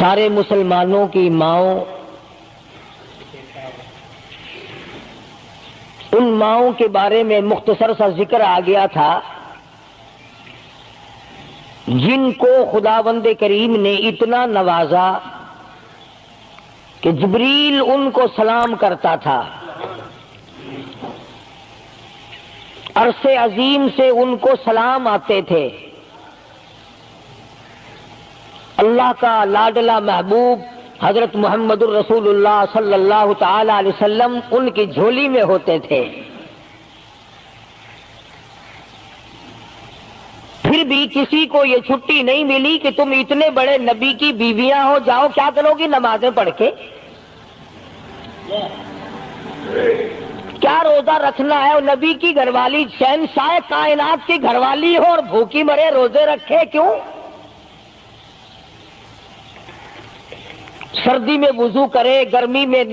سارے مسلمانوں کی ماؤں، ان ماؤں کے بارے میں مختصر سا ذکر آ گیا تھا جن کو خداوند کریم نے اتنا نوازا کہ جبریل ان کو سلام کرتا تھا، عرش عظیم سے ان کو سلام آتے تھے۔ اللہ کا لاڈلا محبوب حضرت محمد الرسول اللہ صلی اللہ تعالی علیہ وسلم ان کی جھولی میں ہوتے تھے، پھر بھی کسی کو یہ چھٹی نہیں ملی کہ تم اتنے بڑے نبی کی بیویاں ہو، جاؤ کیا کرو گی نمازیں پڑھ کے، کیا روزہ رکھنا ہے؟ اور نبی کی گھر والی شہنشاہ کائنات کی گھر والی ہو اور بھوکی مرے روزے رکھے کیوں؟ سردی میں وضو کرے، گرمی میں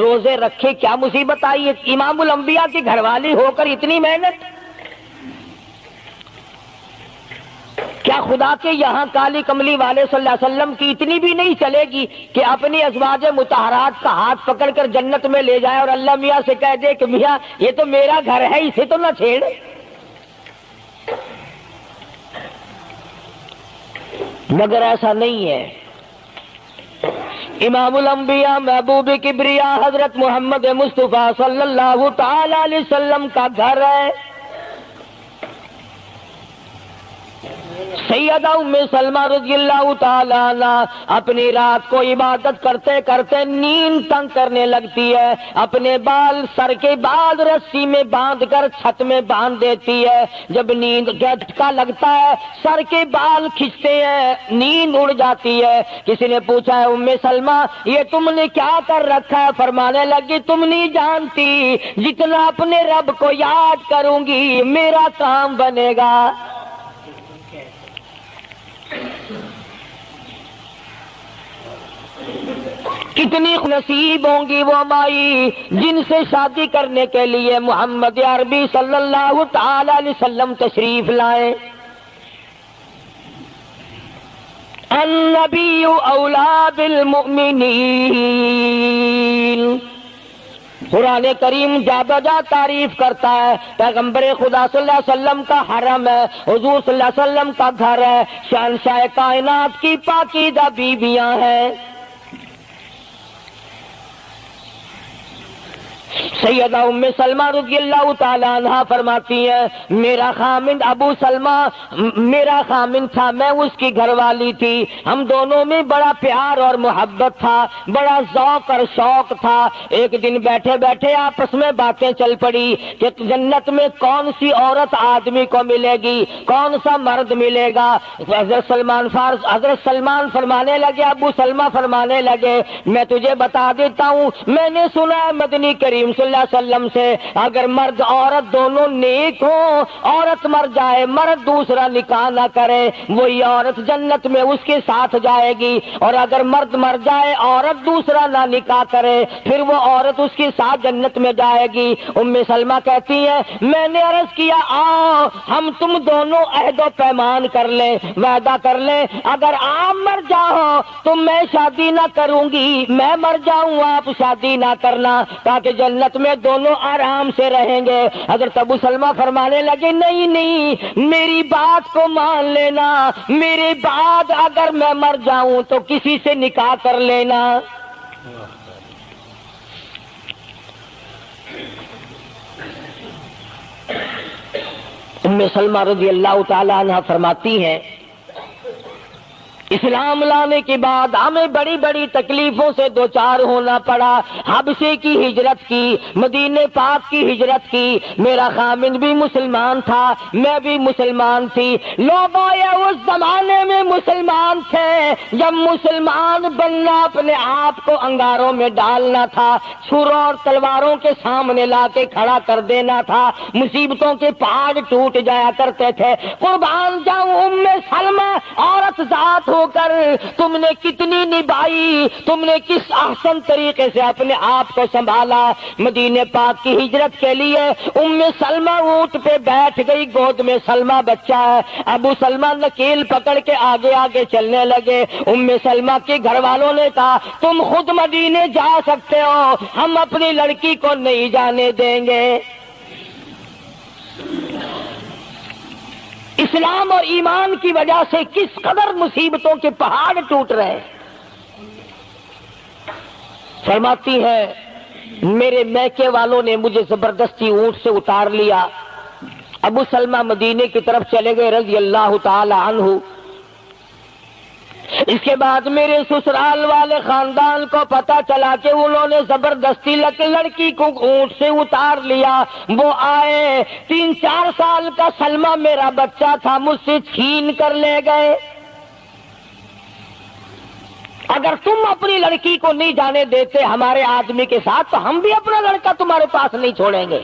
روزے رکھے، کیا مصیبت آئی ہے؟ امام الانبیاء کی گھر والی ہو کر اتنی محنت، کیا خدا کے یہاں کالی کملی والے صلی اللہ علیہ وسلم کی اتنی بھی نہیں چلے گی کہ اپنی ازواج مطہرات کا ہاتھ پکڑ کر جنت میں لے جائے اور اللہ میاں سے کہہ دے کہ میاں یہ تو میرا گھر ہے، اسے تو نہ چھیڑ؟ مگر ایسا نہیں ہے۔ امام الانبیاء محبوب کبریا حضرت محمد مصطفیٰ صلی اللہ تعالی علیہ وسلم کا گھر ہے۔ سیدہ ام سلمہ رضی اللہ تعالی عنہ اپنی رات کو عبادت کرتے کرتے نیند تنگ کرنے لگتی ہے، اپنے بال سر کے بال رسی میں باندھ کر چھت میں باندھ دیتی ہے، جب نیند جھٹکا لگتا ہے سر کے بال کھنچتے ہیں، نیند اڑ جاتی ہے۔ کسی نے پوچھا ہے ام سلمہ یہ تم نے کیا کر رکھا ہے؟ فرمانے لگی تم نہیں جانتی، جتنا اپنے رب کو یاد کروں گی میرا کام بنے گا۔ کتنی نصیب ہوں گی وہ مائی جن سے شادی کرنے کے لیے محمد عربی صلی اللہ تعالی علیہ وسلم تشریف لائے۔ النبی اولی بالمؤمنین، قرآن کریم جا بجا تعریف کرتا ہے، پیغمبر خدا صلی اللہ علیہ وسلم کا حرم ہے، حضور صلی اللہ علیہ وسلم کا گھر ہے، شہنشاہ کائنات کی پاکیزہ بیویاں ہیں۔ سیدہ ام سلمہ رضی اللہ تعالی عنہ فرماتی ہیں میرا خامند ابو سلمہ میرا خامند تھا، میں اس کی گھر والی تھی، ہم دونوں میں بڑا پیار اور محبت تھا، بڑا ذوق اور شوق تھا۔ ایک دن بیٹھے بیٹھے آپس میں باتیں چل پڑی کہ جنت میں کون سی عورت آدمی کو ملے گی، کون سا مرد ملے گا۔ حضرت سلمان فرمانے لگے، ابو سلمہ فرمانے لگے میں تجھے بتا دیتا ہوں، میں نے سنا ہے مدنی کریم صلی اللہ علیہ وسلم سے اگر مرد عورت دونوں نیک ہوں، عورت مر جائے مرد دوسرا نکاح نہ کرے، وہی عورت جنت میں اس کے ساتھ جائے گی، اور اگر مرد مر جائے عورت دوسرا نہ نکاح کرے پھر وہ عورت اس کے ساتھ جنت میں جائے گی۔ ام سلمہ کہتی ہے میں نے عرض کیا آؤ ہم تم دونوں عہد و پیمان کر لیں، وعدہ کر لیں، اگر آپ مر جاؤ تو میں شادی نہ کروں گی، میں مر جاؤں آپ شادی نہ کرنا، تاکہ جنت میں دونوں آرام سے رہیں گے۔ حضرت ابو سلمہ فرمانے لگے نہیں نہیں میری بات کو مان لینا، میرے بعد اگر میں مر جاؤں تو کسی سے نکاح کر لینا۔ ام سلمہ رضی اللہ تعالی عنہ فرماتی ہیں اسلام لانے کے بعد ہمیں بڑی بڑی تکلیفوں سے دوچار ہونا پڑا، حبشے کی ہجرت کی، مدینے پاک کی ہجرت کی، میرا خامند بھی مسلمان تھا، میں بھی مسلمان تھی، لوگ اس زمانے میں مسلمان تھے جب مسلمان بننا اپنے آپ کو انگاروں میں ڈالنا تھا، چھروں اور تلواروں کے سامنے لا کے کھڑا کر دینا تھا، مصیبتوں کے پہاڑ ٹوٹ جایا کرتے تھے۔ قربان جاؤں ام سلمہ عورت ذات ہو کر تم نے کتنی نبھائی، تم نے کس احسن طریقے سے اپنے آپ کو سنبھالا۔ مدینے پاک کی ہجرت کے لیے ام سلمہ اونٹ پہ بیٹھ گئی، گود میں سلمہ بچہ ہے، ابو سلمہ نکیل پکڑ کے آگے آگے چلنے لگے۔ ام سلمہ کے گھر والوں نے کہا تم خود مدینے جا سکتے ہو، ہم اپنی لڑکی کو نہیں جانے دیں گے۔ اسلام اور ایمان کی وجہ سے کس قدر مصیبتوں کے پہاڑ ٹوٹ رہے۔ فرماتی ہے میرے میکے والوں نے مجھے زبردستی اونٹ سے اتار لیا۔ ابو سلمہ مدینے کی طرف چلے گئے رضی اللہ تعالی عنہ۔ اس کے بعد میرے سسرال والے خاندان کو پتا چلا کہ انہوں نے زبردستی لڑکی کو اونٹ سے اتار لیا۔ وہ آئے، 3-4 سال کا سلمہ میرا بچہ تھا، مجھ سے چھین کر لے گئے۔ اگر تم اپنی لڑکی کو نہیں جانے دیتے ہمارے آدمی کے ساتھ تو ہم بھی اپنا لڑکا تمہارے پاس نہیں چھوڑیں گے۔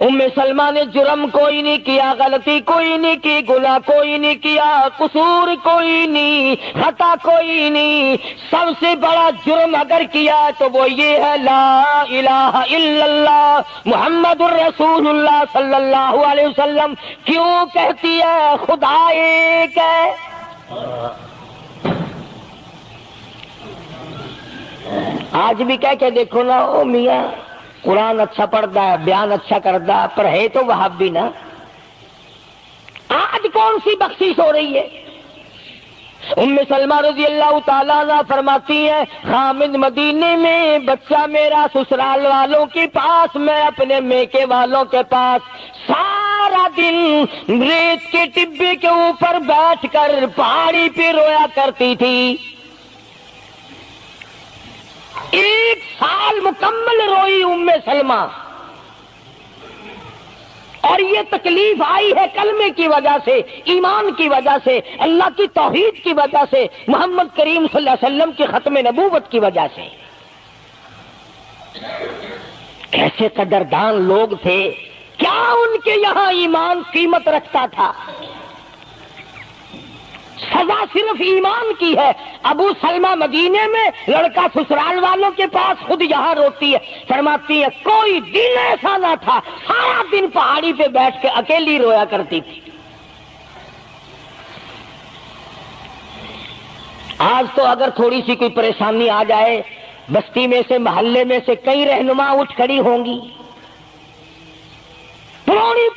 ام سلمہ نے جرم کوئی نہیں کیا، غلطی کوئی نہیں کی، گناہ کوئی نہیں کیا، قصور کوئی نہیں، خطا کوئی نہیں۔ سب سے بڑا جرم اگر کیا تو وہ یہ ہے لا الہ الا اللہ محمد الرسول اللہ صلی اللہ علیہ وسلم۔ کیوں کہتی ہے خدا ایک ہے؟ آج بھی کہہ کے دیکھو نا، او میاں قرآن اچھا پڑھتا ہے، بیان اچھا کرتا ہے، پر ہے تو وہابی نا۔ آج کون سی بخشش ہو رہی ہے؟ ام سلمہ رضی اللہ تعالیٰ عنہ فرماتی ہیں خامد مدینے میں، بچہ میرا سسرال والوں کے پاس، میں اپنے میکے والوں کے پاس، سارا دن ریت کے ٹبے کے اوپر بیٹھ کر پہاڑی پہ رویا کرتی تھی۔ 1 سال مکمل روئی ام سلمہ، اور یہ تکلیف آئی ہے کلمے کی وجہ سے، ایمان کی وجہ سے، اللہ کی توحید کی وجہ سے، محمد کریم صلی اللہ علیہ وسلم کی ختم نبوت کی وجہ سے۔ کیسے قدردان لوگ تھے، کیا ان کے یہاں ایمان قیمت رکھتا تھا؟ سزا صرف ایمان کی ہے۔ ابو سلمہ مدینے میں، لڑکا سسرال والوں کے پاس، خود یہاں روتی ہے، فرماتی ہے کوئی دن ایسا نہ تھا، سارا دن پہاڑی پہ بیٹھ کے اکیلی رویا کرتی تھی۔ آج تو اگر تھوڑی سی کوئی پریشانی آ جائے، بستی میں سے، محلے میں سے کئی رہنما اٹھ کھڑی ہوں گی،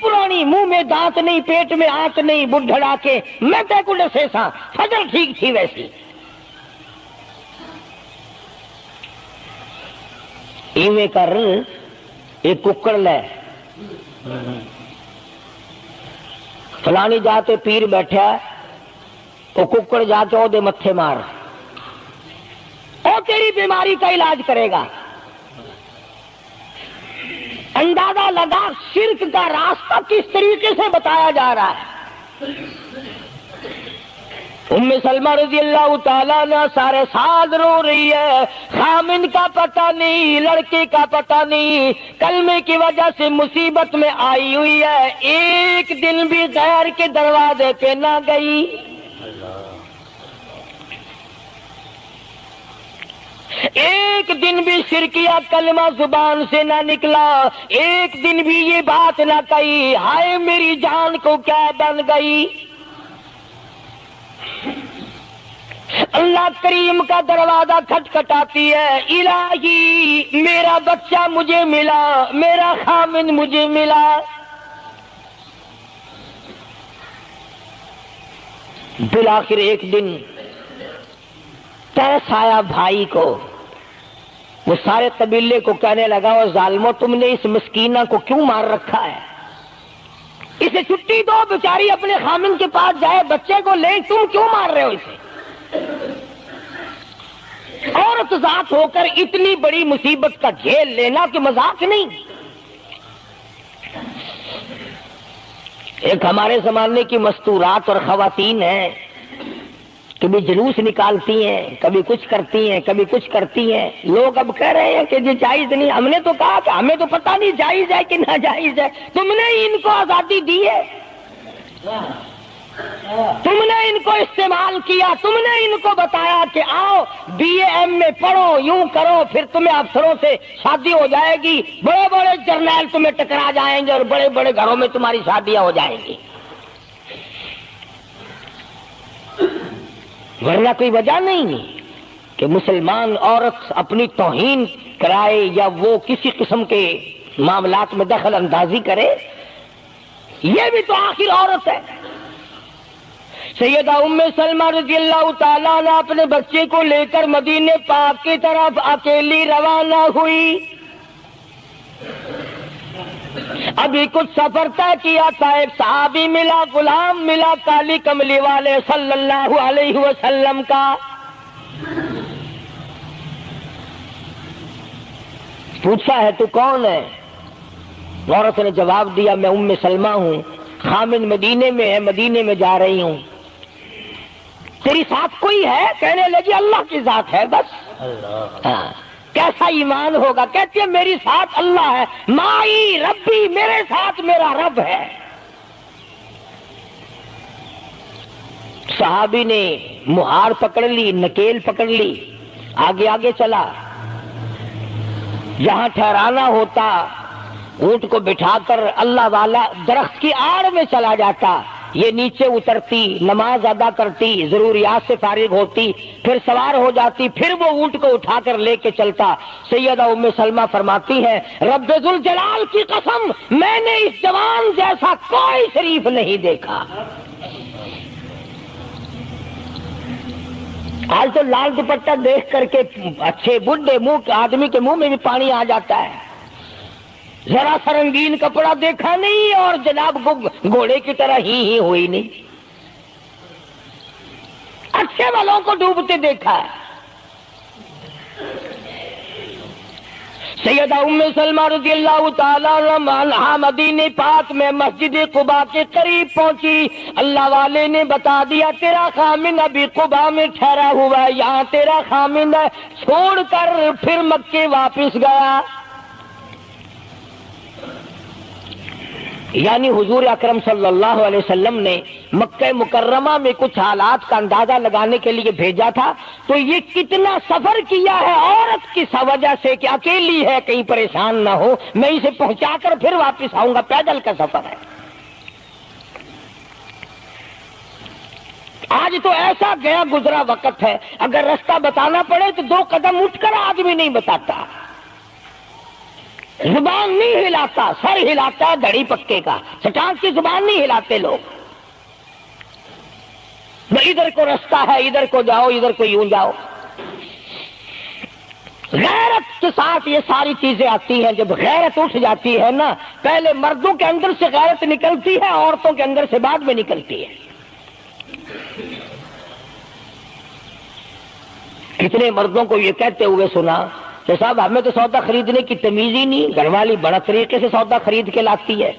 پرانی منہ میں دانت نہیں، پیٹ میں آنت نہیں، بڑھڑا کے میں تے کو ڈسے سا، فجر ٹھیک تھی ویسی۔ ایویں کر ایک ککڑ لے، فلانی جاتے پیر بیٹھا، وہ ککڑ جا کے وہ دے متھے مار، وہ تیری بیماری کا علاج کرے گا۔ اندازہ لگا شرک کا راستہ کس طریقے سے بتایا جا رہا ہے۔ ام سلمہ رضی اللہ تعالیٰ عنہ سارے سال رو رہی ہے، خامن کا پتہ نہیں، لڑکے کا پتہ نہیں، کلمے کی وجہ سے مصیبت میں آئی ہوئی ہے، ایک دن بھی غیر کے دروازے پہ نہ گئی۔ ایک دن بھی شرکیہ کلمہ زبان سے نہ نکلا، ایک دن بھی یہ بات نہ کہی ہائے میری جان کو کیا بن گئی۔ اللہ کریم کا دروازہ کھٹکھٹاتی ہے، الہی میرا بچہ مجھے ملا، میرا خامن مجھے ملا۔ بالآخر ایک دن ترس آیا بھائی کو، وہ سارے قبیلے کو کہنے لگا وہ ظالمو تم نے اس مسکینہ کو کیوں مار رکھا ہے، اسے چھٹی دو، بیچاری اپنے خامن کے پاس جائے، بچے کو لے، تم کیوں مار رہے ہو اسے؟ عورت ذات ہو کر اتنی بڑی مصیبت کا جھیل لینا کہ مذاق نہیں۔ ایک ہمارے زمانے کی مستورات اور خواتین ہیں، کبھی جلوس نکالتی ہیں، کبھی کچھ کرتی ہیں، کبھی کچھ کرتی ہیں، لوگ اب کہہ رہے ہیں کہ یہ جائز نہیں، ہم نے تو کہا کہ ہمیں تو پتہ نہیں جائز ہے کہ ناجائز ہے، تم نے ان کو آزادی دی ہے۔ تم نے ان کو استعمال کیا، تم نے ان کو بتایا کہ آؤ بی اے ایم میں پڑھو، یوں کرو، پھر تمہیں افسروں سے شادی ہو جائے گی، بڑے بڑے جرنیل تمہیں ٹکرا جائیں گے اور بڑے بڑے گھروں میں تمہاری شادیاں ہو جائیں گی، ورنہ کوئی وجہ نہیں کہ مسلمان عورت اپنی توہین کرائے یا وہ کسی قسم کے معاملات میں دخل اندازی کرے، یہ بھی تو آخر عورت ہے۔ سیدہ ام سلمہ رضی اللہ تعالیٰ عنہ اپنے بچے کو لے کر مدینے پاک کی طرف اکیلی روانہ ہوئی۔ ابھی کچھ سفر طے کیا تھا، ایک صحابی ملا، غلام ملا کالی کملی والے صلی اللہ علیہ وسلم کا۔ پوچھا ہے تو کون ہے؟ عورت نے جواب دیا میں ام سلمہ ہوں، خامن مدینے میں ہے، مدینے میں جا رہی ہوں۔ تیری ساتھ کوئی ہے؟ کہنے لگی اللہ کی ذات ہے بس۔ ہاں، کیسا ایمان ہوگا؟ کہتی ہے میری ساتھ اللہ ہے، مائی ربی، میرے ساتھ میرا رب ہے۔ صحابی نے مہار پکڑ لی، نکیل پکڑ لی، آگے آگے چلا۔ جہاں ٹھہرانا ہوتا اونٹ کو بٹھا کر اللہ والا درخت کی آڑ میں چلا جاتا، یہ نیچے اترتی، نماز ادا کرتی، ضروریات سے فارغ ہوتی، پھر سوار ہو جاتی، پھر وہ اونٹ کو اٹھا کر لے کے چلتا۔ سیدہ ام سلمہ فرماتی ہے رب ذوالجلال کی قسم میں نے اس جوان جیسا کوئی شریف نہیں دیکھا۔ آج تو لال دوپٹہ دیکھ کر کے اچھے بڈھے منہ آدمی کے منہ میں بھی پانی آ جاتا ہے، ذرا سا رنگین کپڑا دیکھا نہیں اور جناب گھوڑے کی طرح ہی ہوئی نہیں، اچھے والوں کو ڈوبتے دیکھا ہے۔ سیدہ ام سلمہ رضی اللہ تعالیٰ عنہا مدینے پاک میں مسجد قباء کے قریب پہنچی۔ اللہ والے نے بتا دیا تیرا خامن ابھی قباء میں ٹھہرا ہوا ہے، یہاں تیرا خامن ہے، چھوڑ کر پھر مکے واپس گیا۔ یعنی حضور اکرم صلی اللہ علیہ وسلم نے مکہ مکرمہ میں کچھ حالات کا اندازہ لگانے کے لیے بھیجا تھا، تو یہ کتنا سفر کیا ہے عورت کی وجہ سے کہ اکیلی ہے، کہیں پریشان نہ ہو، میں اسے پہنچا کر پھر واپس آؤں گا، پیدل کا سفر ہے۔ آج تو ایسا گیا گزرا وقت ہے، اگر رستہ بتانا پڑے تو 2 قدم اٹھ کر آدمی نہیں بتاتا، زبان نہیں ہلاتا، سر ہلاتا ہے دھڑی پکے کا، چٹان کی زبان نہیں ہلاتے لوگ۔ ادھر کو رستہ ہے، ادھر کو جاؤ، ادھر کو یوں جاؤ۔ غیرت کے ساتھ یہ ساری چیزیں آتی ہیں۔ جب غیرت اٹھ جاتی ہے نا، پہلے مردوں کے اندر سے غیرت نکلتی ہے، عورتوں کے اندر سے بعد میں نکلتی ہے۔ کتنے مردوں کو یہ کہتے ہوئے سنا کہ صاحب ہمیں تو سودا خریدنے کی تمیز ہی نہیں، گھر والی بڑا طریقے سے سودا خرید کے لاتی ہے۔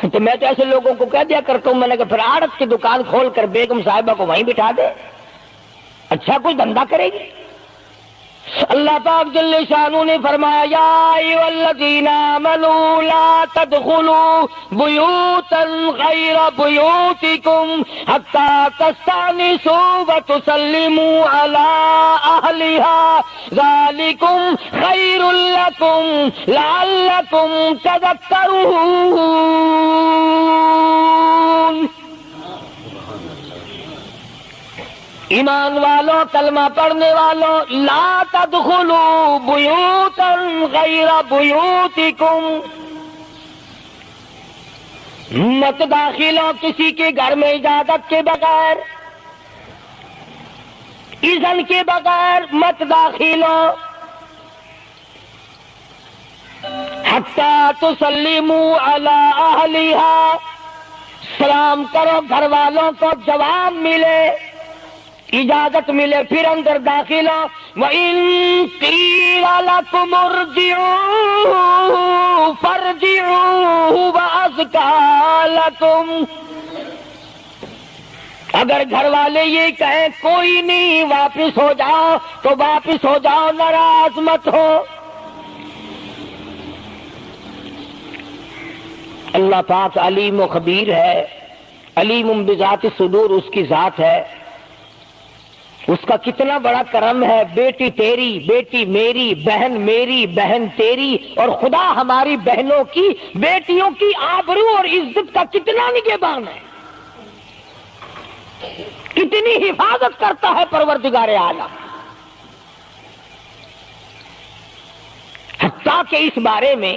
تو میں تو ایسے لوگوں کو کہہ دیا کرتا ہوں، میں نے کہا پھر آڑت کی دکان کھول کر بیگم صاحبہ کو وہیں بٹھا دے، اچھا کچھ دھندا کرے گی۔ اللہ پاک جل شانہ نے فرمایا یا ایھا الذین آمنوا لا تدخلوا بیوتا غیر بیوتکم حتی تستأنسوا وتسلموا علی اہلہا ذالکم خیر لکم لعلکم تذکرون۔ ایمان والوں، کلمہ پڑھنے والوں، لا تدخلوا بیوتا غیر بیوتکم، مت داخل ہو کسی کے گھر میں اجازت کے بغیر، اذن کے بغیر مت داخل ہو، حتی تسلموا علی اہلہا، سلام کرو گھر والوں کو، جواب ملے، اجازت ملے، پھر اندر داخل ہو۔ وَإِن قِيلَ لَكُمُ ارْجِعُوا فَارْجِعُوا هُوَ أَزْكَىٰ لَكُمْ، اگر گھر والے یہ کہیں کوئی نہیں واپس ہو جاؤ تو واپس ہو جاؤ، ناراض مت ہو۔ اللہ پاک علیم و خبیر ہے، علیم بذات الصدور اس کی ذات ہے، اس کا کتنا بڑا کرم ہے. بیٹی تیری، بیٹی میری، بہن میری، بہن تیری، اور خدا ہماری بہنوں کی، بیٹیوں کی آبرو اور عزت کا کتنا نگہبان ہے، کتنی حفاظت کرتا ہے پروردگار عالم. حتیٰ کہ اس بارے میں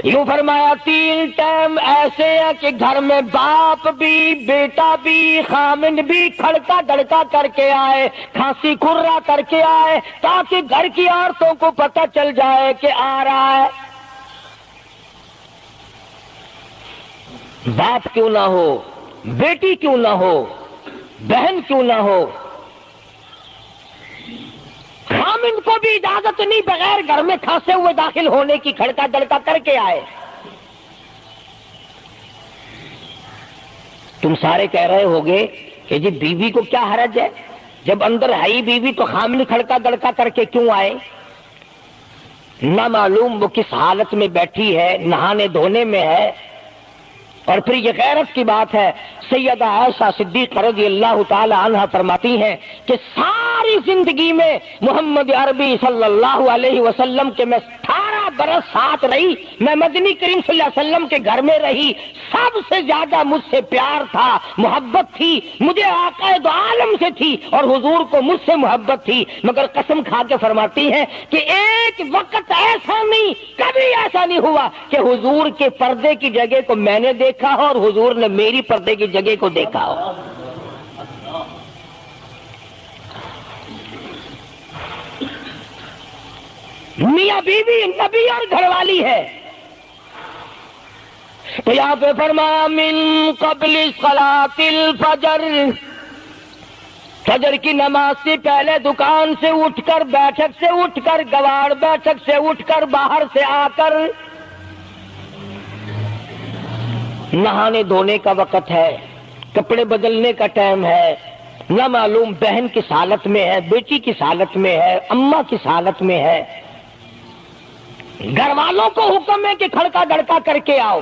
یوں فرمایا 3 ٹائم ایسے ہیں کہ گھر میں باپ بھی، بیٹا بھی، خامن بھی کھڑکا دڑکا کر کے آئے، کھانسی کھرا کر کے آئے، تاکہ گھر کی عورتوں کو پتہ چل جائے کہ آ رہا ہے. باپ کیوں نہ ہو، بیٹی کیوں نہ ہو، بہن کیوں نہ ہو، خامن کو بھی اجازت نہیں بغیر گھر میں کھانسے ہوئے داخل ہونے کی، کھڑکا دڑکا کر کے آئے. تم سارے کہہ رہے ہوگے کہ جی بیوی کو کیا حرج ہے، جب اندر ہے ہی بیوی تو خامن کھڑکا دڑکا کر کے کیوں آئے؟ نہ معلوم وہ کس حالت میں بیٹھی ہے، نہانے دھونے میں ہے. اور پھر یہ غیرت کی بات ہے، سیدہ عائشہ صدیقہ رضی اللہ تعالی عنہا فرماتی ہیں کہ ساری زندگی میں محمد عربی صلی اللہ علیہ وسلم کے میں 18 برس ساتھ رہی، میں مدنی کریم صلی اللہ علیہ وسلم کے گھر میں رہی، سب سے زیادہ مجھ سے پیار تھا، محبت تھی، مجھے آقا دو عالم سے تھی اور حضور کو مجھ سے محبت تھی. مگر قسم کھا کے فرماتی ہیں کہ ایک وقت ایسا نہیں، کبھی ایسا نہیں ہوا کہ حضور کے پردے کی جگہ کو میں نے دیکھا ہو اور حضور نے میری پردے کی جگہ کو دیکھا ہو. میاں بیوی نبی اور گھر والی ہے. تو یہاں پہ فرمایا من قبل صلاۃ الفجر، فجر کی نماز سے پہلے دکان سے اٹھ کر، بیٹھک سے اٹھ کر، گواڑ بیٹھک سے اٹھ کر، باہر سے آ کر نہانے دھونے کا وقت ہے، کپڑے بدلنے کا ٹائم ہے. نہ معلوم بہن کس حالت میں ہے، بیٹی کس حالت میں ہے، اماں کس حالت میں ہے. گھر والوں کو حکم ہے کہ کھڑکا دڑکا کر کے آؤ،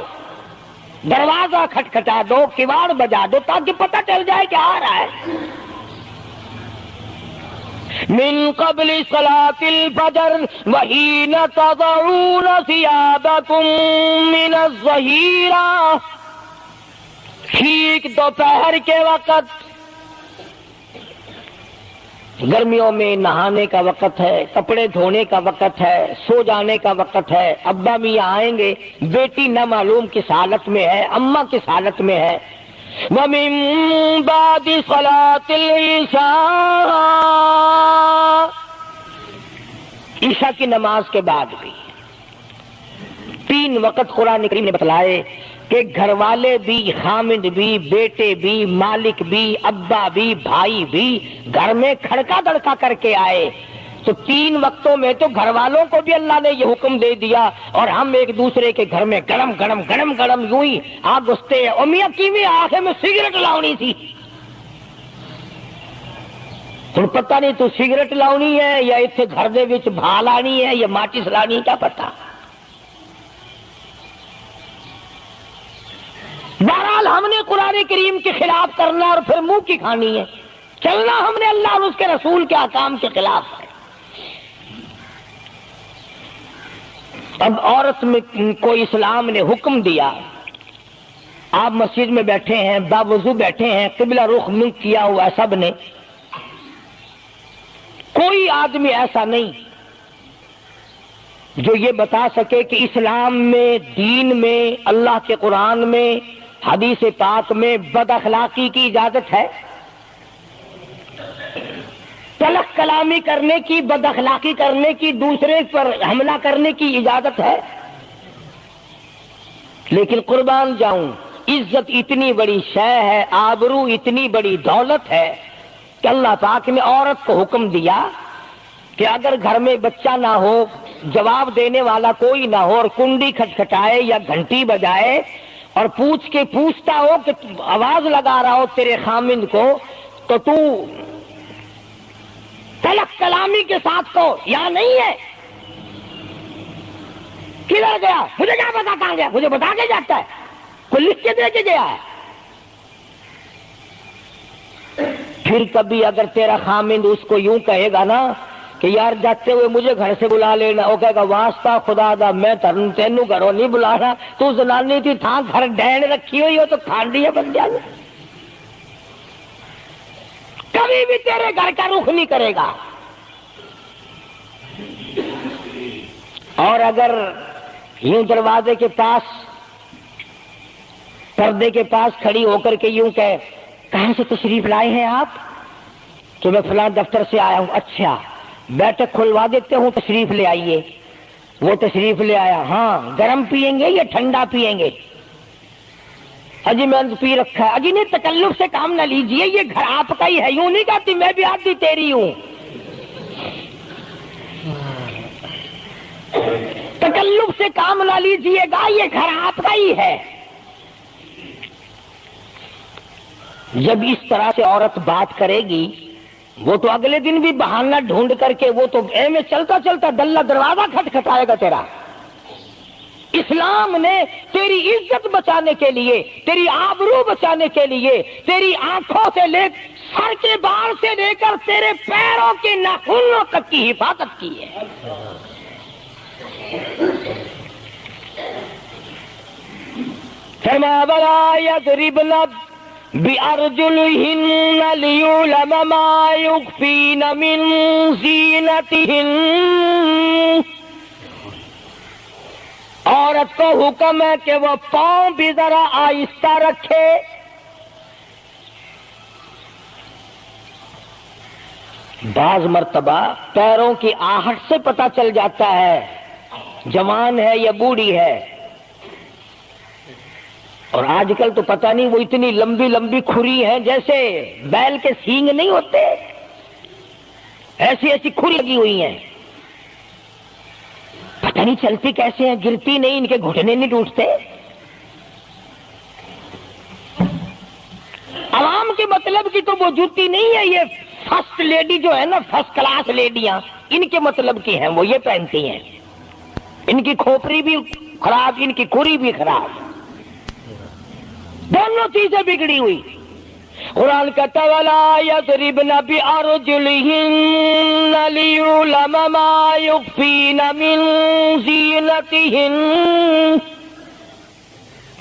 دروازہ کھٹکھٹا دو، کواڑ بجا دو، تاکہ پتہ چل جائے کہ آ رہا ہے. من قبل صلاۃ الفجر وحین تضعون ثیابکم من الظہیرہ، ٹھیک دوپہر کے وقت، گرمیوں میں نہانے کا وقت ہے، کپڑے دھونے کا وقت ہے، سو جانے کا وقت ہے. ابا میاں آئیں گے، بیٹی نہ معلوم کس حالت میں ہے، اماں کس حالت میں ہے. وَمِن بَعْدِ صَلَاةِ الْعِشَاءِ، عشاء کی نماز کے بعد بھی 3 وقت قرآن کریم نے بتلائے کہ گھر والے بھی، خامد بھی، بیٹے بھی، مالک بھی، ابا بھی، بھائی بھی گھر میں کھڑکا دڑکا کر کے آئے. تو 3 وقتوں میں تو گھر والوں کو بھی اللہ نے یہ حکم دے دیا، اور ہم ایک دوسرے کے گھر میں گرم گرم گرم گرم یوں ہی آگ گھستے ہیں. اور میاں کیویں آنکھیں میں سگریٹ لاؤنی تھی، ہن پتہ نہیں تو سگریٹ لاؤنی ہے یا اتنے گھر دے وچ بھا لانی ہے یا ماچس لانی ہے، کیا پتہ. بہرحال ہم نے قرآن کریم کے خلاف کرنا اور پھر منہ کی کھانی ہے، چلنا ہم نے اللہ اور اس کے رسول کے احکام کے خلاف ہے. اب عورت میں کو اسلام نے حکم دیا، آپ مسجد میں بیٹھے ہیں، باوضو بیٹھے ہیں، قبلہ رخ منہ کیا ہوا ہے سب نے، کوئی آدمی ایسا نہیں جو یہ بتا سکے کہ اسلام میں، دین میں، اللہ کے قرآن میں، حدیث پاک میں بد اخلاقی کی اجازت ہے، تلخ کلامی کرنے کی، بد اخلاقی کرنے کی، دوسرے پر حملہ کرنے کی اجازت ہے. لیکن قربان جاؤں، عزت اتنی بڑی شے ہے، آبرو اتنی بڑی دولت ہے کہ اللہ پاک نے عورت کو حکم دیا کہ اگر گھر میں بچہ نہ ہو، جواب دینے والا کوئی نہ ہو، اور کنڈی کھٹکھٹائے یا گھنٹی بجائے اور پوچھتا ہو کہ آواز لگا رہا ہو تیرے خامند کو، تو تو تلخ کلامی کے ساتھ کو یا نہیں ہے، کدھر گیا، مجھے کیا پتا کہاں گیا، مجھے بتا کے جاتا ہے، کوئی لکھ کے دے کے گیا ہے. پھر کبھی اگر تیرا خامند اس کو یوں کہے گا نا کہ یار جاتے ہوئے مجھے گھر سے بلا لینا، وہ کہے گا واسطہ خدا دا میں تینوں گھروں نہیں بلانا، تو زنانی تھی تھا گھر ڈین رکھی ہوئی ہو تو کھانڈی ہے بن جائے، کبھی بھی تیرے گھر کا رخ نہیں کرے گا۔ اور اگر یوں دروازے کے پاس پردے کے پاس کھڑی ہو کر کے یوں کہے کہاں سے تشریف لائے ہیں آپ؟ کہ میں فلاں دفتر سے آیا ہوں۔ اچھا بیٹھک کھلوا دیتے ہوں، تشریف لے آئیے۔ وہ تشریف لے آیا، ہاں گرم پیئیں گے یا ٹھنڈا پیئیں گے؟ اجی میں پی رکھا ہے۔ اجی نہیں، تکلف سے کام نہ لیجئے، یہ گھر آپ کا ہی ہے، یوں نہیں کہتی میں بھی آدھی تیری ہوں۔ تکلف سے کام نہ لیجئے گا، یہ گھر آپ کا ہی ہے۔ جب اس طرح سے عورت بات کرے گی، وہ تو اگلے دن بھی بہانہ ڈھونڈ کر کے وہ تو میں چلتا چلتا دلہ دروازہ کھٹکھٹائے گا تیرا۔ اسلام نے تیری عزت بچانے کے لیے، تیری آبرو بچانے کے لیے، تیری آنکھوں سے لے سر کے بال سے لے کر تیرے پیروں کے ناخنوں تک کی حفاظت کی ہے۔ فرمایا وَلَا يَضْرِبْنَ بِأَرْجُلِهِنَّ لِيُعْلَمَ مَا يُخْفِينَ مِنْ زِينَتِهِنَّ۔ عورت کو حکم ہے کہ وہ پاؤں بھی ذرا آہستہ رکھے۔ بعض مرتبہ پیروں کی آہٹ سے پتہ چل جاتا ہے جوان ہے یا بوڑھی ہے۔ اور آج کل تو پتہ نہیں وہ اتنی لمبی لمبی کھری ہیں جیسے بیل کے سینگ نہیں ہوتے، ایسی ایسی کھری لگی ہوئی ہیں، پتہ نہیں چلتی کیسے ہیں، گرتی نہیں، ان کے گھٹنے نہیں ٹوٹتے۔ عوام کے مطلب کی تو وہ جوتی نہیں ہے، یہ فرسٹ لیڈی جو ہے نا، فرسٹ کلاس لیڈیاں، ان کے مطلب کی ہیں، وہ یہ پہنتی ہیں۔ ان کی کھوپڑی بھی خراب، ان کی کھری بھی خراب، دونوں چیزیں بگڑی ہوئی۔ قرآن کہتا وَلَا يَضْرِبْنَ بِأَرْجُلِهِنَّ لِيُعْلَمَ مَا يُخْفِينَ مِنْ زِينَتِهِنَّ۔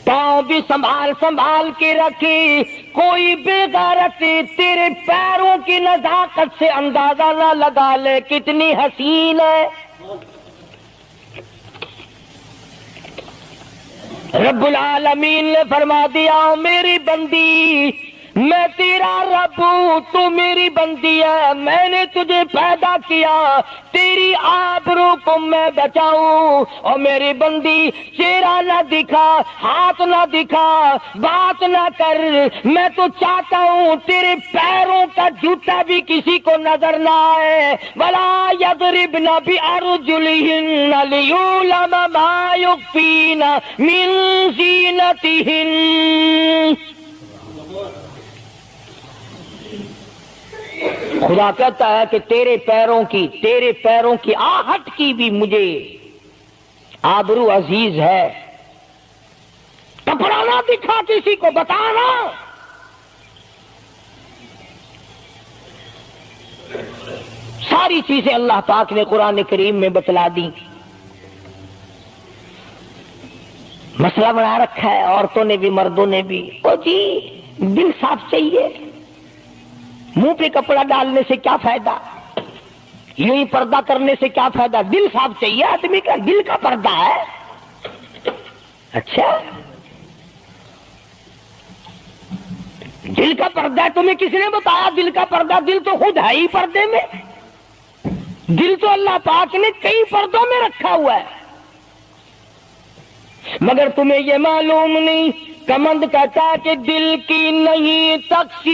پاؤں بھی سنبھال سنبھال کے رکھی، کوئی بے غیرت تیرے پیروں کی نزاکت سے اندازہ نہ لگا لے کتنی حسین ہے۔ رب العالمین نے فرما دیا میری بندی، میں تیرا رب ہوں، تو میری بندی ہے، میں نے تجھے پیدا کیا تیری آبرو کو میں بچاؤں۔ اور میری بندی چہرہ نہ دکھا، ہاتھ نہ دکھا، بات نہ کر، میں تو چاہتا ہوں تیرے پیروں کا جوتا بھی کسی کو نظر نہ آئے۔ وَلَا يَضْرِبْنَ بِأَرْجُلِهِنَّ لِيُعْلَمَ مَا يُخْفِينَ مِنْ زِينَتِهِنَّ۔ خدا کہتا ہے کہ تیرے پیروں کی آہٹ کی بھی مجھے آبرو عزیز ہے۔ کپڑا نہ دکھا کسی کو، بتانا۔ ساری چیزیں اللہ پاک نے قرآن کریم میں بتلا دی۔ مسئلہ بنا رکھا ہے عورتوں نے بھی مردوں نے بھی، او جی دل صاف چاہیے، منہ پہ کپڑا ڈالنے سے کیا فائدہ، یوں ہی پردہ کرنے سے کیا فائدہ، دل صاف چاہیے آدمی کا، دل کا پردہ ہے۔ اچھا دل کا پردہ ہے، تمہیں کس نے بتایا دل کا پردہ؟ دل تو خود ہے ہی پردے میں، دل تو اللہ پاک نے کئی پردوں میں رکھا ہوا ہے، مگر تمہیں یہ معلوم نہیں۔ کمند کہتا کہ دل کی نہیں تقصیر،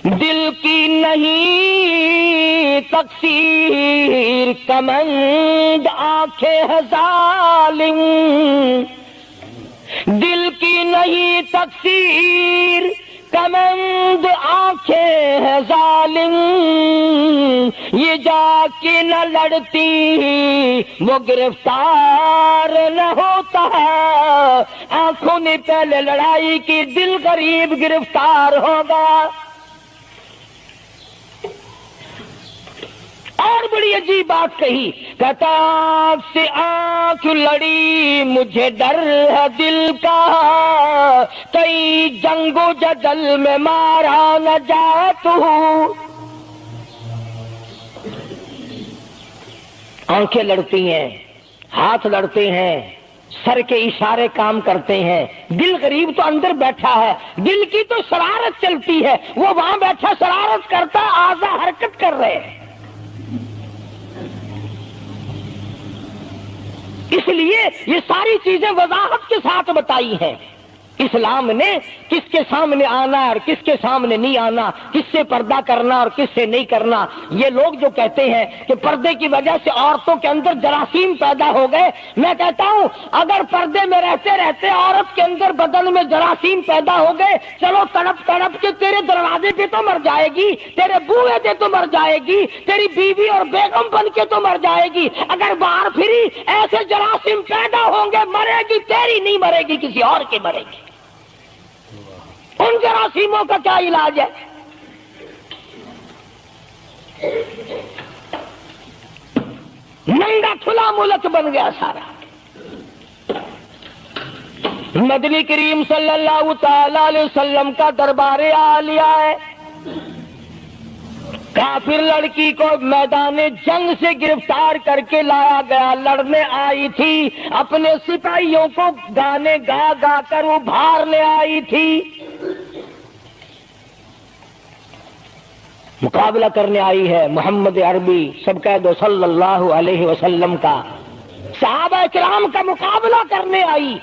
دل کی نہیں تقصیر، کمند آنکھیں ہے ظالم، دل کی نہیں تقصیر، کمند آنکھیں ہیں ظالم، یہ جا کے نہ لڑتی وہ گرفتار نہ ہوتا، آنکھوں نے پہلے لڑائی کی دل غریب گرفتار ہوگا۔ اور بڑی عجیب بات کہی، کہتا آنکھ سے آنکھ لڑی مجھے ڈر ہے دل کا، کئی جنگ و جدل میں مارا نہ جائے تو۔ آنکھیں لڑتی ہیں، ہاتھ لڑتے ہیں، سر کے اشارے کام کرتے ہیں، دل غریب تو اندر بیٹھا ہے، دل کی تو شرارت چلتی ہے، وہ وہاں بیٹھا شرارت کرتا، اعضاء حرکت کر رہے ہیں۔ اس لیے یہ ساری چیزیں وضاحت کے ساتھ بتائی ہیں۔ اسلام نے کس کے سامنے آنا اور کس کے سامنے نہیں آنا، کس سے پردہ کرنا اور کس سے نہیں کرنا۔ یہ لوگ جو کہتے ہیں کہ پردے کی وجہ سے عورتوں کے اندر جراثیم پیدا ہو گئے، میں کہتا ہوں اگر پردے میں رہتے رہتے عورت کے اندر بدن میں جراثیم پیدا ہو گئے، چلو تڑپ تڑپ کے تیرے دروازے پہ تو مر جائے گی، تیرے بوئے پہ تو مر جائے گی، تیری بیوی اور بیگم بن کے تو مر جائے گی۔ اگر باہر پھری ایسے جراثیم پیدا ہوں گے، مرے گی تیری نہیں مرے گی، کسی اور کی مرے گی۔ ان جراثیموں کا کیا علاج ہے؟ ننگا کھلا ملک بن گیا سارا۔ مدنی کریم صلی اللہ تعالی علیہ وسلم کا دربار عالیہ ہے، کافر لڑکی کو میدان جنگ سے گرفتار کر کے لایا گیا، لڑنے آئی تھی، اپنے سپاہیوں کو گانے گا گا کر ابھارنے آئی تھی، مقابلہ کرنے آئی ہے محمد عربی سب کہہ دو صلی اللہ علیہ وسلم کا، صحابہ کرام کا مقابلہ کرنے آئی۔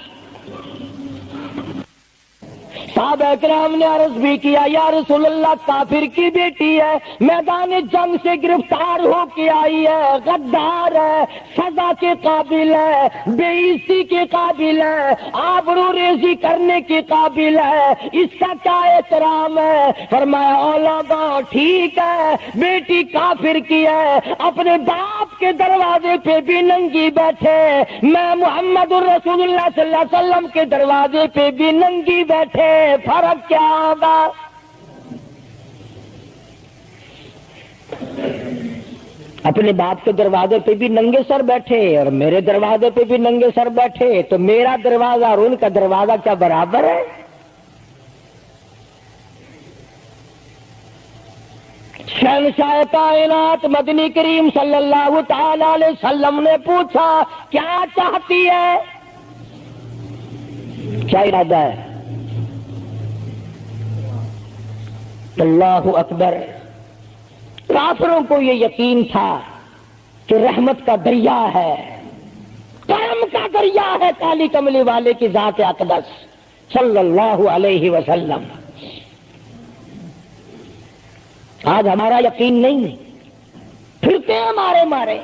صحابہ کرام نے عرض بھی کیا، یا رسول اللہ کافر کی بیٹی ہے، میدان جنگ سے گرفتار ہو کے آئی ہے، غدار ہے، سزا کے قابل ہے، بے عزتی کے قابل ہے، آبرو ریزی کرنے کے قابل ہے، اس کا کیا احترام ہے؟ فرمایا اولادا ٹھیک ہے، بیٹی کافر کی ہے، اپنے باپ کے دروازے پہ بھی ننگی بیٹھے، میں محمد الرسول اللہ صلی اللہ علیہ وسلم کے دروازے پہ بھی ننگی بیٹھے، فرق کیا ہوگا؟ اپنے باپ کے دروازے پہ بھی ننگے سر بیٹھے اور میرے دروازے پہ بھی ننگے سر بیٹھے، تو میرا دروازہ اور ان کا دروازہ کیا برابر ہے؟ شہنشاہ کائنات مدنی کریم صلی اللہ تعالی علیہ وسلم نے پوچھا کیا چاہتی ہے، کیا ارادہ ہے؟ اللہ اکبر۔ کافروں کو یہ یقین تھا کہ رحمت کا دریا ہے، کرم کا دریا ہے کالی کملی والے کی ذات اقدس صلی اللہ علیہ وسلم۔ آج ہمارا یقین نہیں، پھرتے ہمارے مارے۔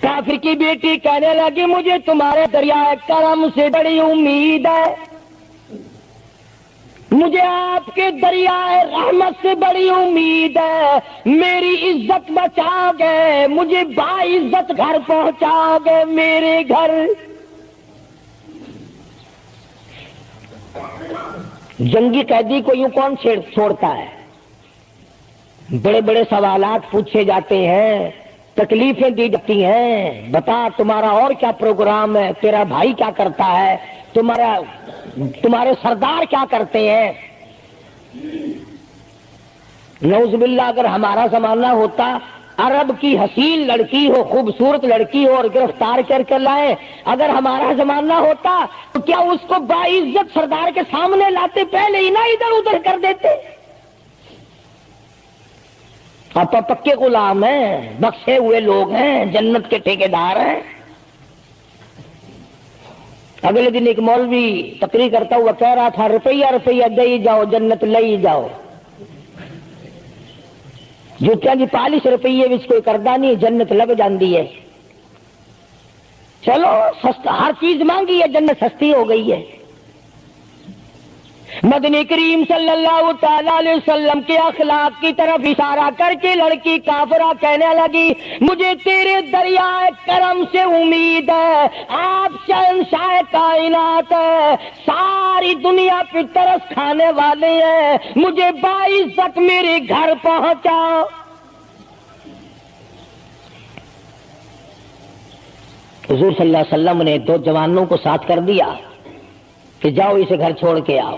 کافر کی بیٹی کہنے لگی مجھے تمہارے دریائے کرم سے بڑی امید ہے، مجھے آپ کے دریائے رحمت سے بڑی امید ہے، میری عزت بچا گئے، مجھے باعزت گھر پہنچا گئے، میرے گھر۔ جنگی قیدی کو یوں کون چھوڑتا ہے؟ بڑے بڑے سوالات پوچھے جاتے ہیں، تکلیفیں دی جاتی ہیں، بتا تمہارا اور کیا پروگرام ہے، تیرا بھائی کیا کرتا ہے، تمہارے سردار کیا کرتے ہیں۔ نعوذ باللہ اگر ہمارا زمانہ ہوتا، عرب کی حسین لڑکی ہو، خوبصورت لڑکی ہو اور گرفتار کر لائے، اگر ہمارا زمانہ ہوتا تو کیا اس کو باعزت سردار کے سامنے لاتے، پہلے ہی نہ ادھر ادھر کر دیتے؟ آپ پکے غلام ہیں، بخشے ہوئے لوگ ہیں، جنت کے ٹھیکیدار ہیں۔ اگلے دن ایک مولوی تقریر کرتا ہوا کہہ رہا تھا روپیہ روپیہ دے جاؤ جنت لے جاؤ، جوتیاں دی پالش روپیے وچ کوئی کردا نہیں، جنت لگ جاندی ہے۔ چلو سستا، ہر چیز مانگی ہے، جنت سستی ہو گئی ہے۔ مدنی کریم صلی اللہ تعالیٰ علیہ وسلم کے اخلاق کی طرف اشارہ کر کے لڑکی کافرہ کہنے لگی مجھے تیرے دریائے کرم سے امید ہے، آپ شہنشاہ کائنات ہے، ساری دنیا پہ ترس کھانے والے ہیں، مجھے باعزت میرے گھر پہنچا۔ حضور صلی اللہ علیہ وسلم نے دو جوانوں کو ساتھ کر دیا کہ جاؤ اسے گھر چھوڑ کے آؤ۔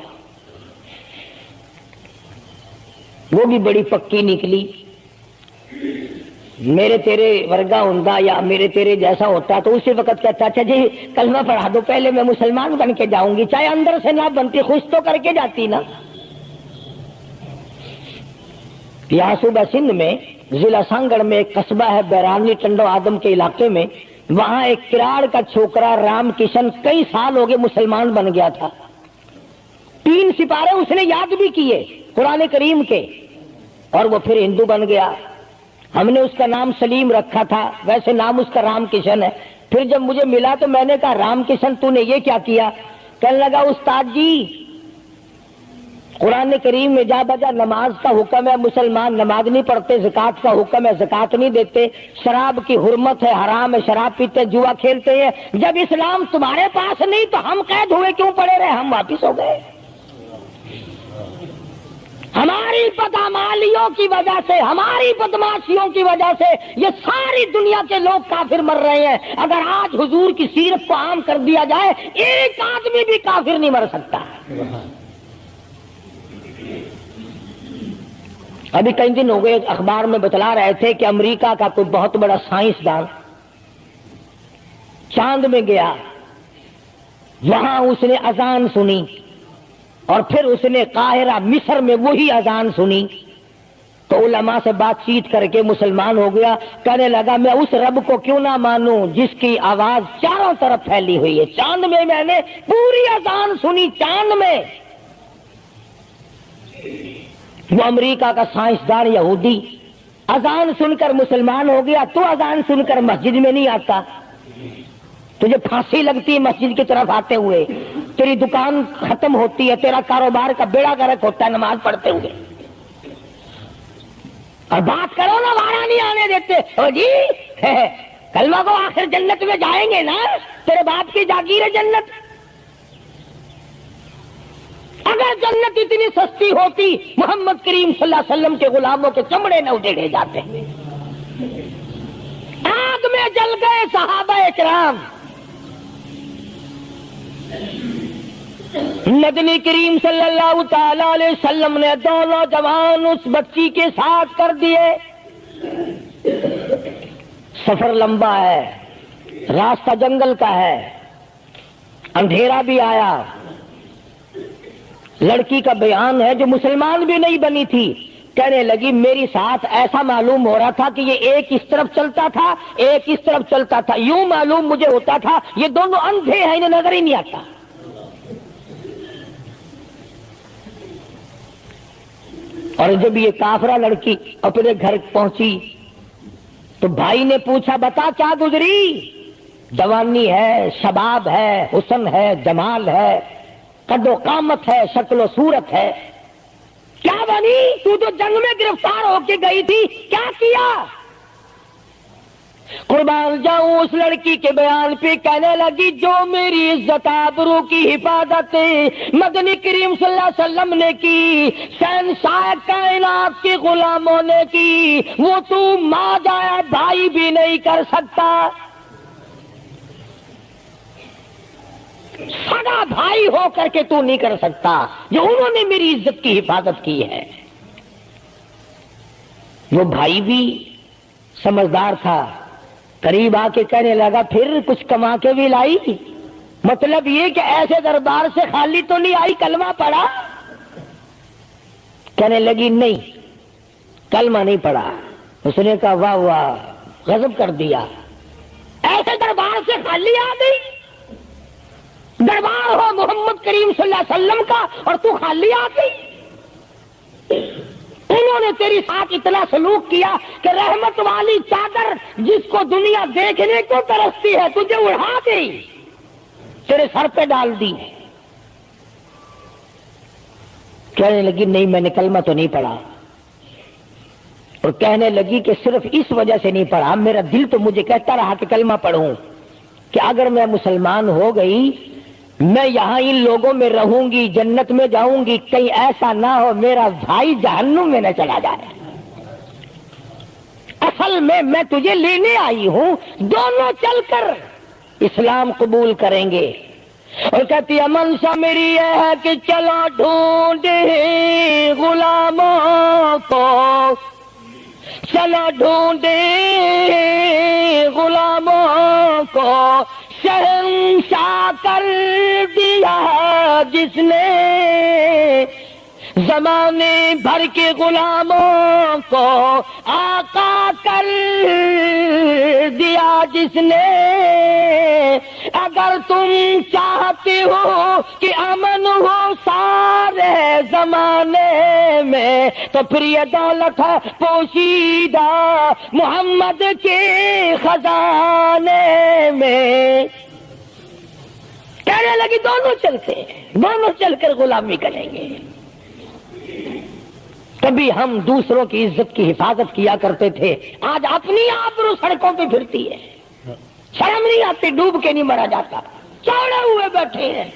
وہ بھی بڑی پکی نکلی، میرے تیرے ورگا ہوندا یا میرے تیرے جیسا ہوتا تو اسی وقت کہتا اچھا جی کلمہ پڑھا دو پہلے میں مسلمان بن کے جاؤں گی، چاہے اندر سے نہ بنتی خوش تو کر کے جاتی نا۔ یہاں صوبہ سندھ میں ضلع سانگڑ میں ایک قصبہ ہے بیرانی ٹنڈو آدم کے علاقے میں، وہاں ایک کراڑ کا چھوکرا رام کشن کئی سال ہو گئے مسلمان بن گیا تھا، 3 سپارے اس نے یاد بھی کیے قرآن کریم کے، اور وہ پھر ہندو بن گیا۔ ہم نے اس کا نام سلیم رکھا تھا، ویسے نام اس کا رام کشن ہے۔ پھر جب مجھے ملا تو میں نے کہا رام کشن تو نے یہ کیا کیا؟ کہنے لگا استاد جی قرآن کریم میں جا بجا نماز کا حکم ہے، مسلمان نماز نہیں پڑھتے، زکوٰۃ کا حکم ہے زکوٰۃ نہیں دیتے، شراب کی حرمت ہے حرام ہے شراب پیتے جوا کھیلتے ہیں، جب اسلام تمہارے پاس نہیں تو ہم قید ہوئے کیوں پڑے رہے؟ ہم واپس ہو گئے۔ ہماری بدعمالیوں کی وجہ سے، ہماری بدماشیوں کی وجہ سے یہ ساری دنیا کے لوگ کافر مر رہے ہیں۔ اگر آج حضور کی سیرت کو عام کر دیا جائے ایک آدمی بھی کافر نہیں مر سکتا۔ ابھی کئی دن ہو گئے اخبار میں بتلا رہے تھے کہ امریکہ کا کوئی بہت بڑا سائنسدان چاند میں گیا، وہاں اس نے اذان سنی اور پھر اس نے قاہرہ مصر میں وہی اذان سنی تو علماء سے بات چیت کر کے مسلمان ہو گیا۔ کہنے لگا میں اس رب کو کیوں نہ مانوں جس کی آواز چاروں طرف پھیلی ہوئی ہے، چاند میں نے پوری اذان سنی، چاند میں۔ وہ امریکہ کا سائنسدان یہودی اذان سن کر مسلمان ہو گیا، تو اذان سن کر مسجد میں نہیں آتا؟ تجھے پھانسی لگتی ہے مسجد کی طرف آتے ہوئے، تیری دکان ختم ہوتی ہے، تیرا کاروبار کا بیڑا غرق ہوتا ہے نماز پڑھتے ہوئے، اور بات کرو نا وہاں نہیں آنے دیتے۔ او جی کلمہ کو آخر جنت میں جائیں گے نا، تیرے باپ کی جاگیر ہے جنت۔ اگر جنت اتنی سستی ہوتی محمد کریم صلی اللہ علیہ وسلم کے غلاموں کے چمڑے نہ اڈھیڑے جاتے، آگ میں جل گئے صحابہ کرام۔ مدنی کریم صلی اللہ تعالی علیہ وسلم نے دونوں جوان اس بچی کے ساتھ کر دیے۔ سفر لمبا ہے، راستہ جنگل کا ہے، اندھیرا بھی آیا۔ لڑکی کا بیان ہے جو مسلمان بھی نہیں بنی تھی، کہنے لگی میری ساتھ ایسا معلوم ہو رہا تھا کہ یہ ایک اس طرف چلتا تھا ایک اس طرف چلتا تھا، یوں معلوم مجھے ہوتا تھا یہ دونوں اندھے ہیں، انہیں نظر ہی نہیں آتا۔ اور جب یہ کافرہ لڑکی اپنے گھر پہنچی تو بھائی نے پوچھا بتا کیا گزری؟ جوانی ہے، شباب ہے، حسن ہے، جمال ہے، قد و قامت ہے، شکل و صورت ہے، کیا بنی؟ تو جنگ میں گرفتار ہو کے گئی تھی، کیا کیا؟ قربان جاؤں اس لڑکی کے بیان پہ کہنے لگی جو میری عزت آبرو کی حفاظت مدنی کریم صلی اللہ علیہ وسلم نے کی، شہنشاہ کائنات کے غلاموں نے کی، وہ تو ماں جایا بھائی بھی نہیں کر سکتا، سگا بھائی ہو کر کے تو نہیں کر سکتا جو انہوں نے میری عزت کی حفاظت کی ہے۔ وہ بھائی بھی سمجھدار تھا، قریب آ کے کہنے لگا پھر کچھ کما کے بھی لائی؟ مطلب یہ کہ ایسے دربار سے خالی تو نہیں آئی، کلمہ پڑھا؟ کہنے لگی نہیں کلمہ نہیں پڑھا۔ اس نے کہا واہ واہ غضب کر دیا، ایسے دربار سے خالی آ گئی؟ دربار ہو محمد کریم صلی اللہ علیہ وسلم کا اور تو خالی آ گئی؟ انہوں نے تیری ساتھ اتنا سلوک کیا کہ رحمت والی چادر جس کو دنیا دیکھنے کو ترستی ہے تجھے اڑا گئی، تیرے سر پہ ڈال دی۔ کہنے لگی نہیں میں نے کلمہ تو نہیں پڑھا، اور کہنے لگی کہ صرف اس وجہ سے نہیں پڑھا، میرا دل تو مجھے کہتا رہا کہ کلمہ پڑھوں، کہ اگر میں مسلمان ہو گئی میں یہاں ان لوگوں میں رہوں گی، جنت میں جاؤں گی، کہیں ایسا نہ ہو میرا بھائی جہنم میں نہ چلا جائے، اصل میں تجھے لینے آئی ہوں، دونوں چل کر اسلام قبول کریں گے۔ اور کہتی ہے منشا میری یہ ہے کہ چلو ڈھونڈے غلاموں کو، چلو ڈھونڈے غلاموں کو، شہنشاہ کر دیا جس نے زمانے بھر کے غلاموں کو، آقا کر دیا جس نے۔ اگر تم چاہتے ہو کہ امن ہو سارے زمانے میں تو پھر یہ دولت ہے پوشیدہ محمد کے خزانے میں۔ کہنے لگی دونوں چلتے ہیں، دونوں چل کر غلامی کریں گے۔ کبھی ہم دوسروں کی عزت کی حفاظت کیا کرتے تھے، آج اپنی آبرو سڑکوں پہ پھرتی ہے، شرم نہیں آتی، ڈوب کے نہیں مرا جاتا، چوڑے ہوئے بیٹھے ہیں۔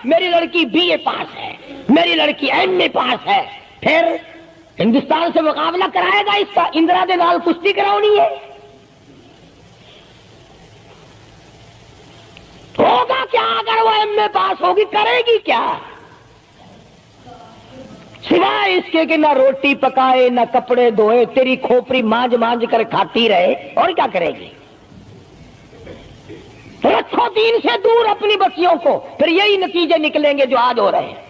میری لڑکی بی اے پاس ہے، میری لڑکی ایم اے پاس ہے، پھر ہندوستان سے مقابلہ کرائے گا اس کا، اندرا دے نال کشتی کراؤنی ہے، ہوگا کیا اگر وہ ایم اے پاس ہوگی، کرے گی کیا سوائے اس کے کہ نہ روٹی پکائے نہ کپڑے دھوئے، تیری کھوپڑی مانج مانج کر کھاتی رہے، اور کیا کرے گی؟ رکھو دین سے دور اپنی بچیوں کو، پھر یہی نتیجے نکلیں گے جو آج ہو رہے ہیں۔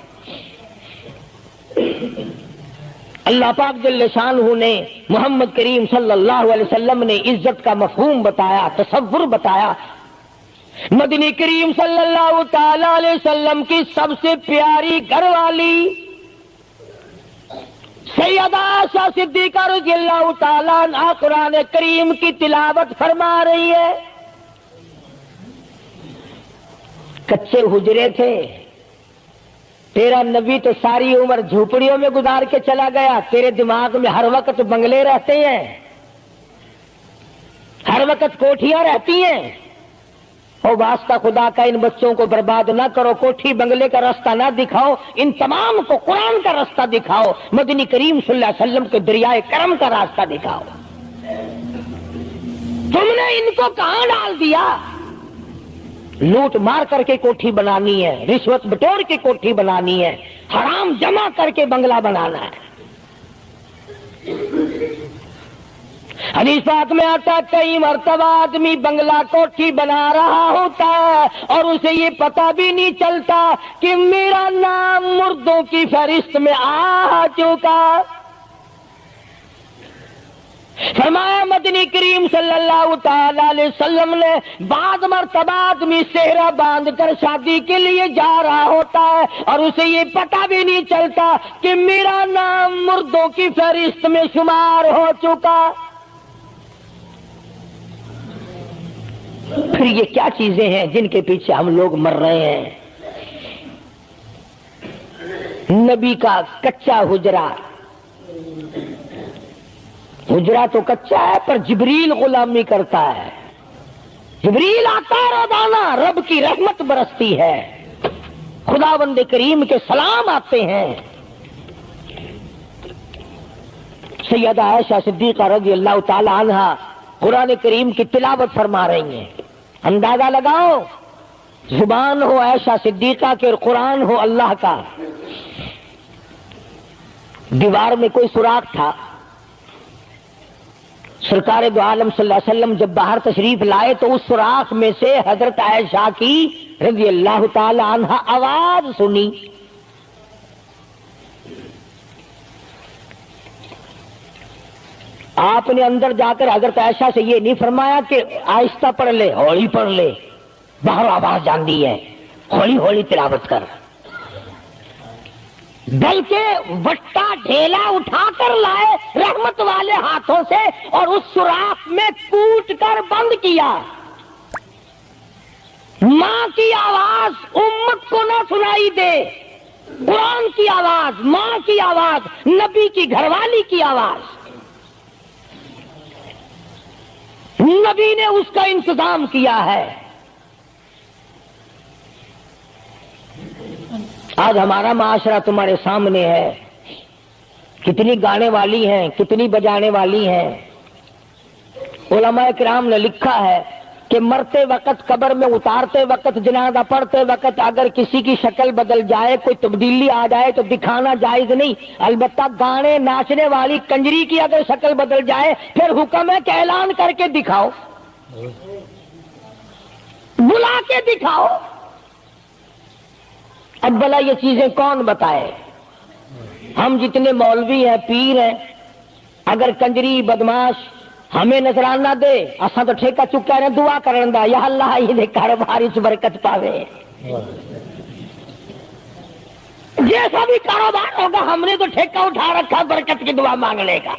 اللہ پاک جل شانہ نے محمد کریم صلی اللہ علیہ وسلم نے عزت کا مفہوم بتایا، تصور بتایا۔ مدنی کریم صلی اللہ تعالی علیہ وسلم کی سب سے پیاری گھر والی سیدہ عائشہ صدیقہ رضی اللہ تعالیٰ عنہا قرآن کریم کی تلاوت فرما رہی ہے۔ کچے حجرے تھے، تیرا نبی تو ساری عمر جھوپڑیوں میں گزار کے چلا گیا، تیرے دماغ میں ہر وقت بنگلے رہتے ہیں، ہر وقت کوٹھیاں رہتی ہیں۔ او واسطہ خدا کا ان بچوں کو برباد نہ کرو، کوٹھی بنگلے کا راستہ نہ دکھاؤ، ان تمام کو قرآن کا راستہ دکھاؤ، مدنی کریم صلی اللہ علیہ وسلم کے دریائے کرم کا راستہ دکھاؤ۔ تم نے ان کو کہاں ڈال دیا؟ لوٹ مار کر کے کوٹھی بنانی ہے، رشوت بٹور کے کوٹھی بنانی ہے، حرام جمع کر کے بنگلہ بنانا ہے۔ حدیث پاک میں آتا ہے کئی مرتبہ آدمی بنگلہ کوٹھی بنا رہا ہوتا ہے اور اسے یہ پتہ بھی نہیں چلتا کہ میرا نام مردوں کی فہرست میں آ چکا۔ فرمایا مدنی کریم صلی اللہ تعالی علیہ وسلم نے بعض مرتبہ آدمی صحرا باندھ کر شادی کے لیے جا رہا ہوتا ہے اور اسے یہ پتہ بھی نہیں چلتا کہ میرا نام مردوں کی فہرست میں شمار ہو چکا۔ پھر یہ کیا چیزیں ہیں جن کے پیچھے ہم لوگ مر رہے ہیں؟ نبی کا کچا حجرہ، حجرہ تو کچا ہے پر جبریل غلامی کرتا ہے، جبریل آتا ہے روزانہ، رب کی رحمت برستی ہے، خداوند کریم کے سلام آتے ہیں۔ سیدہ عائشہ صدیقہ رضی اللہ تعالی عنہا قرآن کریم کی تلاوت فرما رہی ہیں۔ اندازہ لگاؤ، زبان ہو عائشہ صدیقہ کے اور قرآن ہو اللہ کا۔ دیوار میں کوئی سوراخ تھا، سرکار دو عالم صلی اللہ علیہ وسلم جب باہر تشریف لائے تو اس سوراخ میں سے حضرت عائشہ کی رضی اللہ تعالی عنہا آواز سنی۔ آپ نے اندر جا کر حضرت عائشہ سے یہ نہیں فرمایا کہ آہستہ پڑھ لے، ہولی پڑھ لے، باہر آواز جاندی ہے، ہولی ہولی تلاوت کر، بلکہ وٹا ڈھیلا اٹھا کر لائے رحمت والے ہاتھوں سے اور اس سوراخ میں کوٹ کر بند کیا۔ ماں کی آواز امت کو نہ سنائی دے، قرآن کی آواز، ماں کی آواز، نبی کی گھر والی کی آواز، نبی نے اس کا انتظام کیا ہے۔ آج ہمارا معاشرہ تمہارے سامنے ہے، کتنی گانے والی ہیں، کتنی بجانے والی ہیں۔ علماء کرام نے لکھا ہے کہ مرتے وقت، قبر میں اتارتے وقت، جنازہ پڑھتے وقت اگر کسی کی شکل بدل جائے، کوئی تبدیلی آ جائے تو دکھانا جائز نہیں، البتہ گانے ناچنے والی کنجری کی اگر شکل بدل جائے پھر حکم ہے کہ اعلان کر کے دکھاؤ، بلا کے دکھاؤ۔ اب بھلا یہ چیزیں کون بتائے؟ ہم جتنے مولوی ہیں، پیر ہیں، اگر کنجری بدماش ہمیں نظرانہ دے، اساں تو ٹھیکہ چکا رہے دعا کرن دا، یا اللہ یہ کاروبار اس برکت پاوے۔ جیسا بھی کاروبار ہوگا ہم نے تو ٹھیکہ اٹھا رکھا برکت کی دعا مانگنے کا۔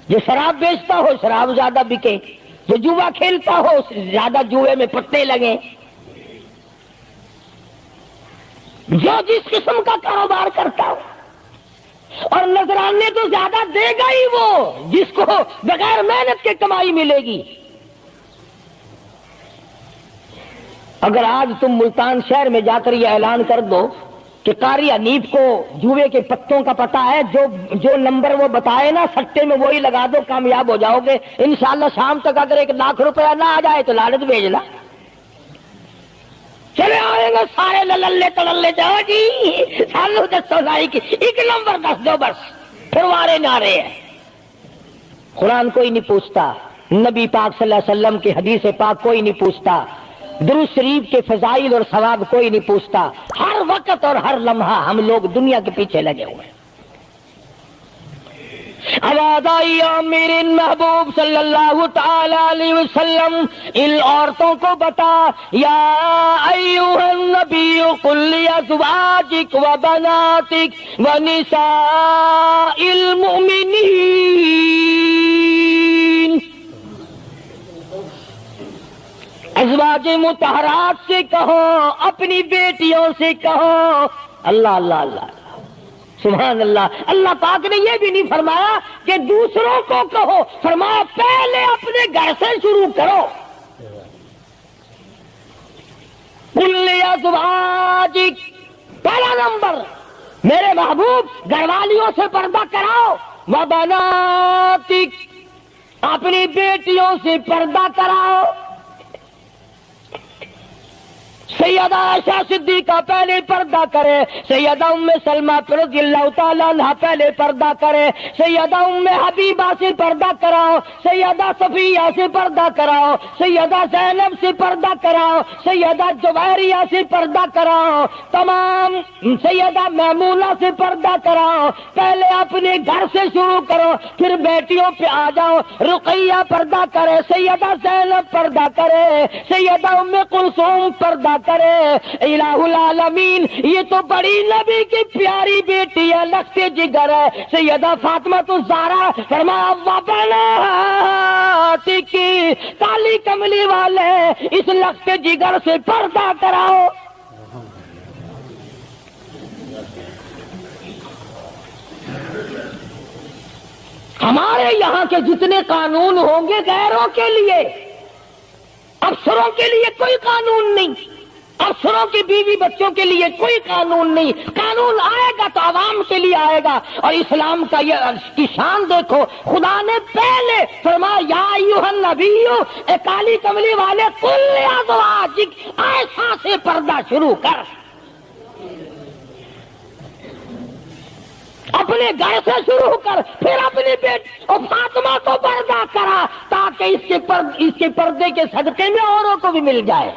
جو شراب بیچتا ہو شراب زیادہ بکے، جو جوا کھیلتا ہو زیادہ جوئے میں پتے لگے، جو جس قسم کا کاروبار کرتا ہو، اور نذرانے تو زیادہ دے گا ہی وہ جس کو بغیر محنت کے کمائی ملے گی۔ اگر آج تم ملتان شہر میں جا کر یہ اعلان کر دو کہ قاری حنیف کو جوئے کے پتوں کا پتہ ہے، جو نمبر وہ بتائے نا سٹے میں وہی لگا دو، کامیاب ہو جاؤ گے انشاءاللہ۔ شام تک اگر 1 لاکھ روپیہ نہ آ جائے تو لالچ بھیجنا، چلے آئیں گے سارے للے تڑلے، جاؤ جی سالو دسو سائی کی 1 نمبر دس دو بس، پھر وارے نعرے ہیں۔ قرآن کوئی نہیں پوچھتا، نبی پاک صلی اللہ علیہ وسلم کی حدیث پاک کوئی نہیں پوچھتا، درود شریف کے فضائل اور ثواب کوئی نہیں پوچھتا۔ ہر وقت اور ہر لمحہ ہم لوگ دنیا کے پیچھے لگے ہوئے ہیں۔ آواز آئی میرے محبوب صلی اللہ تعالی علیہ وسلم ان عورتوں کو بتا، یا ایھا النبی قل لازواجک وبناتک ونساء المؤمنین، ازواج مطہرات سے کہو، اپنی بیٹیوں سے کہو۔ اللہ اللہ اللہ سبحان اللہ۔ اللہ پاک نے یہ بھی نہیں فرمایا کہ دوسروں کو کہو، فرمایا پہلے اپنے گھر سے شروع کرو۔ قل لازواجک، پہلا نمبر میرے محبوب گھر والیوں سے پردہ کراؤ، وبناتک، اپنی بیٹیوں سے پردہ کراؤ۔ سیدہ عائشہ صدیقہ پہلے پردہ کرے، سیدہ ام سلمہ رضی اللہ تعالیٰ عنہ پہلے پردہ کرے، سیدہ ام حبیبہ سے پردہ کراؤ، سیدہ صفیہ سے پردہ کراؤ، سیدہ زینب سے پردہ کراؤ، سیدہ جویریہ سے پردہ کراؤ، تمام سیدہ میمونہ سے پردہ کراؤ۔ پہلے اپنے گھر سے شروع کرو، پھر بیٹیوں پہ آ جاؤ۔ رقیہ پردہ کرے، سیدہ زینب پردہ کرے، سیدہ ام کلثوم پردہ کرے۔ الہ العالمین یہ تو بڑی نبی کی پیاری بیٹی ہے، لخت جگر ہے، سیدہ فاطمہ الزہرا، فرمایا وبناتک، کالی کملی والے اس لخت جگر سے پردہ کراؤ۔ ہمارے یہاں کے جتنے قانون ہوں گے غیروں کے لیے، افسروں کے لیے کوئی قانون نہیں، افسروں کی بیوی بچوں کے لیے کوئی قانون نہیں۔ قانون آئے گا تو عوام کے لیے آئے گا۔ اور اسلام کا یہ کی شان دیکھو، خدا نے پہلے فرمایا یا ایھا النبی، اے کالی کملی والے، قل لازواجک، ایسا سے پردہ شروع کر، اپنے گھر سے شروع کر، پھر اپنی بیٹی اور فاطمہ کو پردہ کرا تاکہ اس کے پردے کے صدقے میں اوروں کو بھی مل جائے۔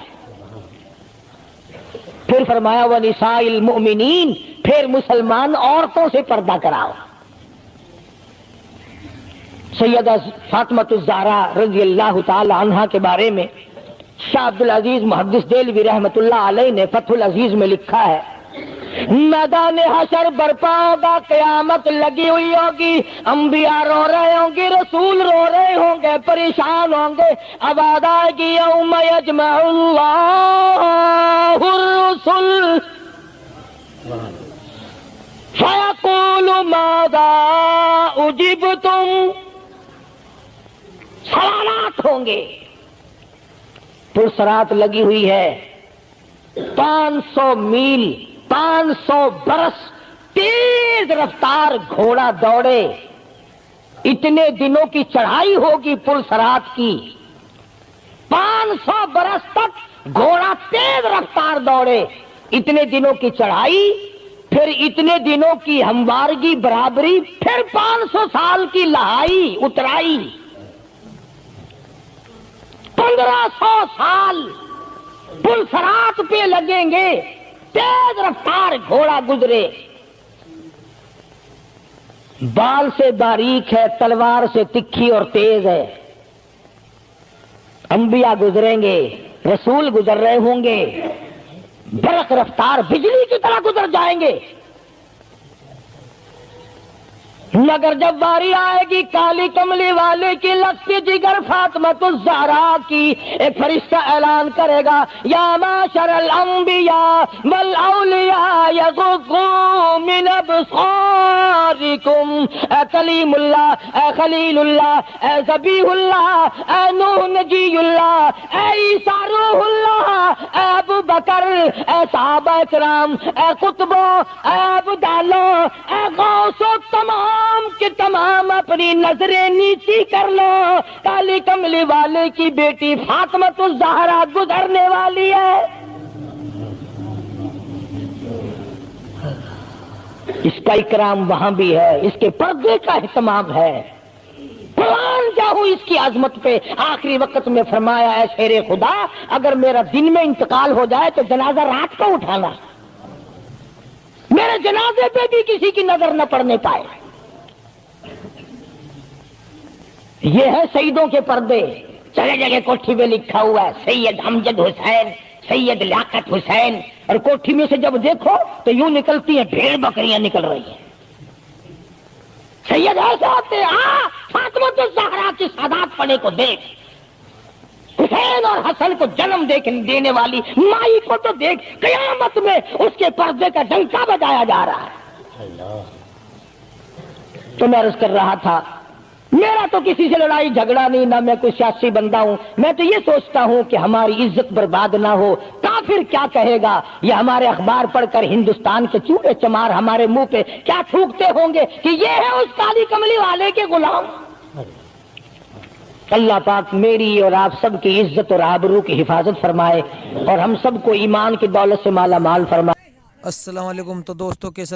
پھر فرمایا ونساء المؤمنین، پھر مسلمان عورتوں سے پردہ کراؤ۔ سیدہ فاطمہ الزہرا رضی اللہ تعالی عنہا کے بارے میں شاہ عبد العزیز محدث دہلوی رحمۃ اللہ علیہ نے فتح العزیز میں لکھا ہے، میدان حشر برپا ہوگا، قیامت لگی ہوئی ہوگی، انبیاء رو رہے ہوں گے، رسول رو رہے ہوں گے، پریشان ہوں گے۔ آواز آئے گی یوم یجمع اللہ الرسل فَيَقُولُ مَاذَا أُجِبْتُمْ، سوالات ہوں گے. پرسرات لگی ہوئی ہے، 500 میل 500 برس تیز رفتار گھوڑا دوڑے، اتنے دنوں کی چڑھائی ہوگی پرسرات کی، 500 برس تک گھوڑا تیز رفتار دوڑے، اتنے دنوں کی چڑھائی، پھر اتنے دنوں کی ہموارگی برابری، پھر 500 سال کی لہائی اترائی، 1500 سال پلسرات پہ لگیں گے، تیز رفتار گھوڑا گزرے، بال سے باریک ہے، تلوار سے تکھی اور تیز ہے. انبیاء گزریں گے، رسول گزر رہے ہوں گے، برق رفتار بجلی کی طرح گزر جائیں گے، مگر جب باری آئے گی کالی کملی والے کی لگتی جگر فاطمۃ الزہرا کی، ایک فرشتہ اعلان کرے گا یا معاشر الانبیاء والاولیاء یغضوا من ابصارکم، اے کلیم اللہ، اے خلیل اللہ، اے ذبیح اللہ، اے نوح نجی اللہ، اے عیسیٰ روح اللہ، اے ابو بکر، اے صحابہ کرام، اے قطبوں، اے ابدالوں، اے غوثوں، تمام کہ تمام اپنی نظریں نیچی کر لو، کالی کملی والے کی بیٹی فاطمۃ الزہرا گزرنے والی ہے. اس کا اکرام وہاں بھی ہے، اس کے پردے کا اہتمام ہے. قرآن جاؤ اس کی عظمت پہ آخری وقت میں فرمایا ہے شیر خدا اگر میرا دن میں انتقال ہو جائے تو جنازہ رات کو اٹھانا، میرے جنازے پہ بھی کسی کی نظر نہ پڑنے پائے. یہ ہے سیدوں کے پردے. جگہ جگہ کوٹھی میں لکھا ہوا ہے سید امجد حسین، سید لیاقت حسین، اور کوٹھی میں سے جب دیکھو تو یوں نکلتی ہیں بھیڑ بکریاں نکل رہی ہیں. سید ایسے آتے ہیں، فاطمۃ الزہرا کی سادات پڑے کو دیکھ، حسین اور حسن کو جنم دینے والی مائی کو تو دیکھ، قیامت میں اس کے پردے کا ڈنکا بجایا جا رہا ہے. تو میں عرض کر رہا تھا میرا تو کسی سے لڑائی جھگڑا نہیں، نہ میں کوئی سیاسی بندہ ہوں. میں تو یہ سوچتا ہوں کہ ہماری عزت برباد نہ ہو. کافر کیا کہے گا، یہ ہمارے اخبار پڑھ کر ہندوستان کے چوڑے چمار ہمارے منہ پہ کیا تھوکتے ہوں گے کہ یہ ہے اس کالی کملی والے کے غلام. اللہ پاک میری اور آپ سب کی عزت اور آبرو کی حفاظت فرمائے اور ہم سب کو ایمان کی دولت سے مالا مال فرمائے. السلام علیکم. تو دوستوں کے